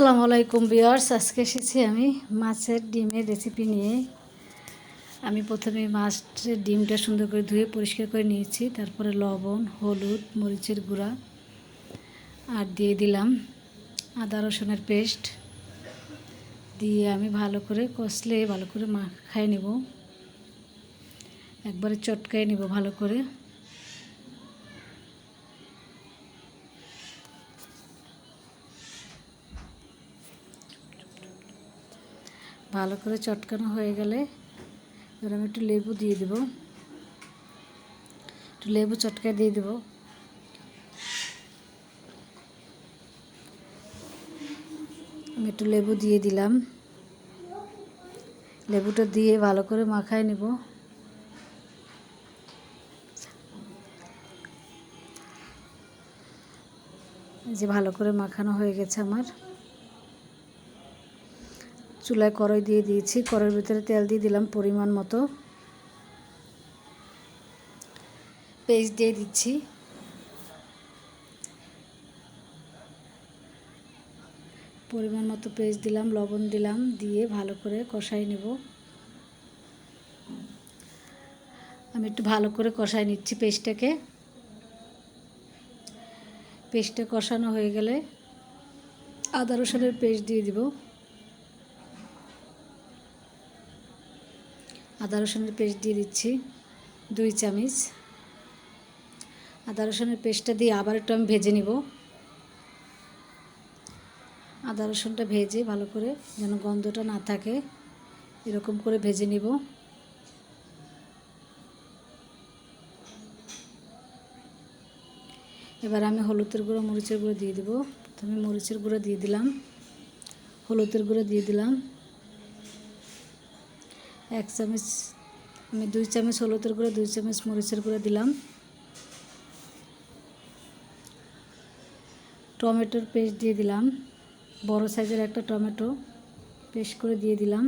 আসসালামু আলাইকুম ভিউয়ার্স, আজকে এসেছি আমি মাছের ডিমের রেসিপি নিয়ে। আমি প্রথমে মাছের ডিমটা সুন্দর করে ধুয়ে পরিষ্কার করে নিয়েছি। তারপরে লবণ, হলুদ, মরিচের গুঁড়া আর দিয়ে দিলাম আদা রসুনের পেস্ট দিয়ে আমি ভালো করে কষলে ভালো করে মাখায় নেব, একবারে চটকায় নেব ভালো করে। ভালো করে চটকানো হয়ে গেলে এবার আমি একটু লেবু দিয়ে দেব, একটু লেবু চটকায় দিয়ে দেব। আমি একটু লেবু দিয়ে দিলাম, লেবুটা দিয়ে ভালো করে মাখায় নেব। যে ভালো করে মাখানো হয়ে গেছে আমার। চুলায় কড়াই দিয়ে দিয়েছি, কড়াইয়ের ভিতরে তেল দিয়ে দিলাম পরিমাণ মতো, পেস্ট দিয়ে দিচ্ছি। পরিমাণ মতো পেস্ট দিলাম, লবণ দিলাম, দিয়ে ভালো করে কষাই নেব। আমি একটু ভালো করে কষাই নিচ্ছি পেস্টটাকে। পেস্টটা কষানো হয়ে গেলে আদা রসুনের পেস্ট দিয়ে দিব। আদা রসুনের পেস্ট দিয়ে দিচ্ছি 2 চামচ। আদা রসুনের পেস্টটা দিয়ে আবার একটু আমি ভেজে নিব। আদা রসুনটা ভেজে ভালো করে যেন গন্ধটা না থাকে এরকম করে ভেজে নিব। এবার আমি হলুদের গুঁড়ো, মরিচের গুঁড়ো দিয়ে দেব। প্রথমে মরিচের গুঁড়ো দিয়ে দিলাম, হলুদের গুঁড়ো দিয়ে দিলাম 1 চামচ। আমি 2 চামচ হলুদের গুঁড়ো, 2 চামচ মরিচের গুঁড়ো দিলাম। টমেটোর পেস্ট দিয়ে দিলাম, বড় সাইজের একটা টমেটো পেস্ট করে দিয়ে দিলাম।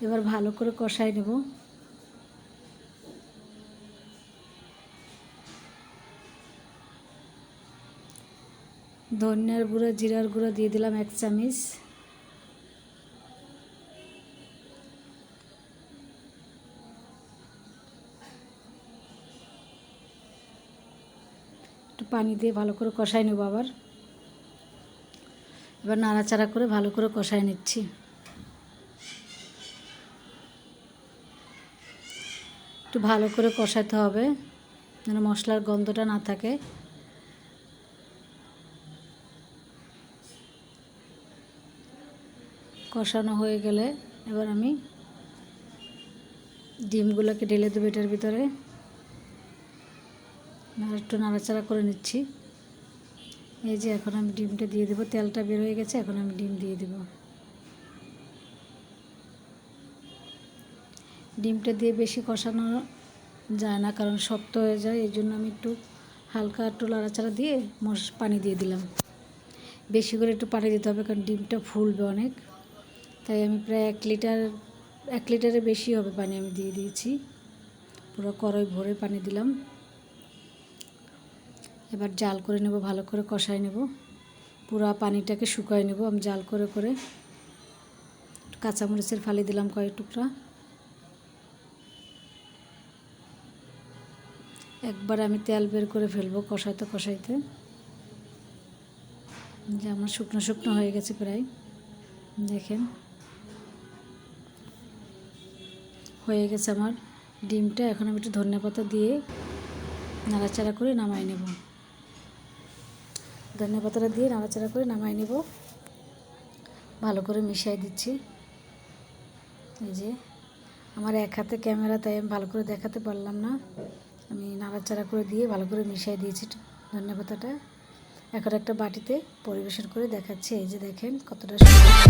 এবার ভালো করে কষাই নেব। ধনিয়ার গুঁড়ো, জিরার গুঁড়ো দিয়ে দিলাম 1 চামচ। একটু পানি দিয়ে ভালো করে কষাই নেব আবার। এবার নাড়াচাড়া করে ভালো করে কষাই নিচ্ছি। একটু ভালো করে কষাতে হবে যেন মশলার গন্ধটা না থাকে। কষানো হয়ে গেলে এবার আমি ডিমগুলোকে ঢেলে দেবো এটার ভিতরে। একটু নাড়াচাড়া করে নিচ্ছি। এই যে এখন আমি ডিমটা দিয়ে দেবো, তেলটা বের হয়ে গেছে, এখন আমি ডিম দিয়ে দেব। ডিমটা দিয়ে বেশি কষানো যায় না, কারণ শক্ত হয়ে যায়, এই জন্য আমি একটু হালকা একটু নাড়াচাড়া দিয়ে পানি দিয়ে দিলাম। বেশি করে একটু পানি দিতে হবে, কারণ ডিমটা ফুলবে অনেক। তাই আমি প্রায় 1 লিটারের বেশি হবে পানি আমি দিয়ে দিয়েছি। পুরো কড়াই ভরে পানি দিলাম। এবার জাল করে নেব, ভালো করে কষাই নেব, পুরো পানিটাকে শুকাই নেব। আমি জাল করে করে কাঁচামরিচের ফালি দিলাম কয়েক টুকরা। একবার আমি তেল বের করে ফেলবো কষাইতে কষাইতে। যে আমার শুকনো শুকনো হয়ে গেছে প্রায়, দেখেন হয়ে গেছে আমার ডিমটা। এখন আমি একটু ধনেপাতা দিয়ে নাড়াচাড়া করে নামাই নেব। ধনেপাতাটা দিয়ে নাড়াচাড়া করে নামাই নেব, ভালো করে মিশিয়ে দিচ্ছি। এই যে আমার এক হাতে ক্যামেরা, তাই আমি ভালো করে দেখাতে পারলাম না। আমি নাড়াচাড়া করে দিয়ে ভালো করে মিশিয়ে দিয়েছি ধনেপাতাটা। এখন একটা বাটিতে পরিবেশন করে দেখাচ্ছি। এই যে দেখেন কতটা সুন্দর।